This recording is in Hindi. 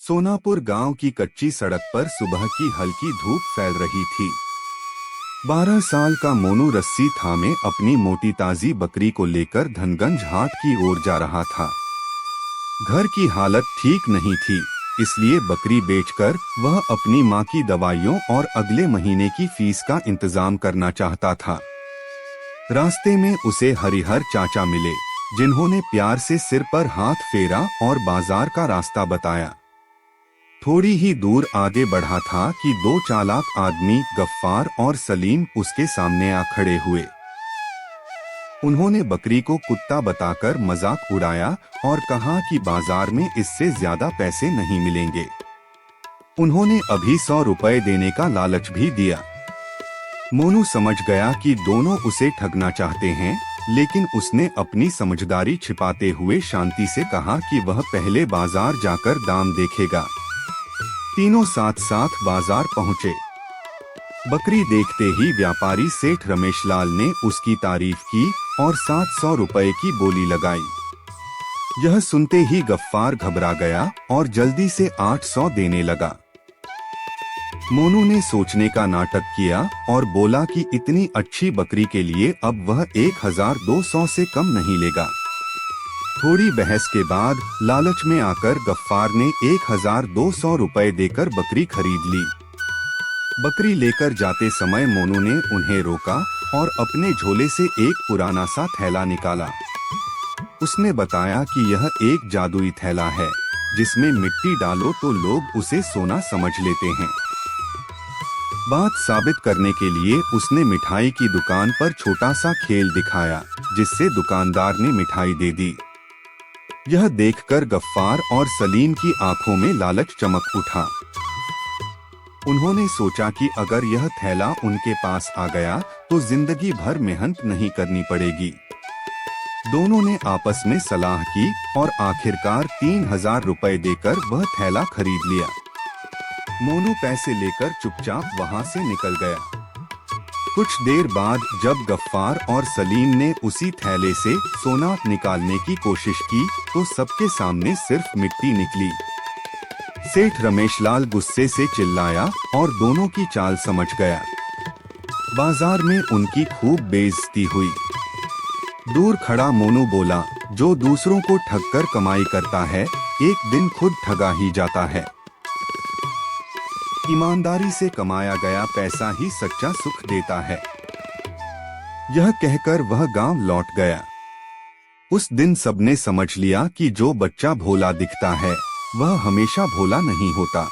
सोनापुर गांव की कच्ची सड़क पर सुबह की हल्की धूप फैल रही थी। 12 साल का मोनू रस्सी थामे अपनी मोटी ताजी बकरी को लेकर धनगंज हाट की ओर जा रहा था। घर की हालत ठीक नहीं थी, इसलिए बकरी बेचकर वह अपनी मां की दवाइयों और अगले महीने की फीस का इंतजाम करना चाहता था। रास्ते में उसे हरिहर चाचा मिले, जिन्होंने प्यार से सिर पर हाथ फेरा और बाजार का रास्ता बताया। थोड़ी ही दूर आगे बढ़ा था कि दो चालाक आदमी गफ्फार और सलीम उसके सामने आ खड़े हुए। उन्होंने बकरी को कुत्ता बताकर मजाक उड़ाया और कहा कि बाजार में इससे ज्यादा पैसे नहीं मिलेंगे। उन्होंने अभी 100 रुपए देने का लालच भी दिया। मोनू समझ गया कि दोनों उसे ठगना चाहते हैं, लेकिन उसने अपनी समझदारी छिपाते हुए शांति से कहा कि वह पहले बाजार जाकर दाम देखेगा। तीनों साथ साथ बाजार पहुंचे। बकरी देखते ही व्यापारी सेठ रमेशलाल ने उसकी तारीफ की और 700 रुपए की बोली लगाई। यह सुनते ही गफ्फार घबरा गया और जल्दी से 800 देने लगा। मोनू ने सोचने का नाटक किया और बोला कि इतनी अच्छी बकरी के लिए अब वह 1200 से कम नहीं लेगा। थोड़ी बहस के बाद लालच में आकर गफ्फार ने 1200 रुपए देकर बकरी खरीद ली। बकरी लेकर जाते समय मोनू ने उन्हें रोका और अपने झोले से एक पुराना सा थैला निकाला। उसने बताया कि यह एक जादुई थैला है, जिसमें मिट्टी डालो तो लोग उसे सोना समझ लेते हैं। बात साबित करने के लिए उसने मिठाई की दुकान पर छोटा सा खेल दिखाया, जिससे दुकानदार ने मिठाई दे दी। यह देखकर गफ्फार और सलीम की आंखों में लालच चमक उठा। उन्होंने सोचा कि अगर यह थैला उनके पास आ गया तो जिंदगी भर मेहनत नहीं करनी पड़ेगी। दोनों ने आपस में सलाह की और आखिरकार 3000 रुपए देकर वह थैला खरीद लिया। मोनू पैसे लेकर चुपचाप वहां से निकल गया। कुछ देर बाद जब गफ्फार और सलीम ने उसी थैले से सोना निकालने की कोशिश की तो सबके सामने सिर्फ मिट्टी निकली। सेठ रमेशलाल गुस्से से चिल्लाया और दोनों की चाल समझ गया। बाजार में उनकी खूब बेइज्जती हुई। दूर खड़ा मोनू बोला, जो दूसरों को ठगकर कमाई करता है, एक दिन खुद ठगा ही जाता है। ईमानदारी से कमाया गया पैसा ही सच्चा सुख देता है। यह कहकर वह गांव लौट गया। उस दिन सबने समझ लिया कि जो बच्चा भोला दिखता है, वह हमेशा भोला नहीं होता।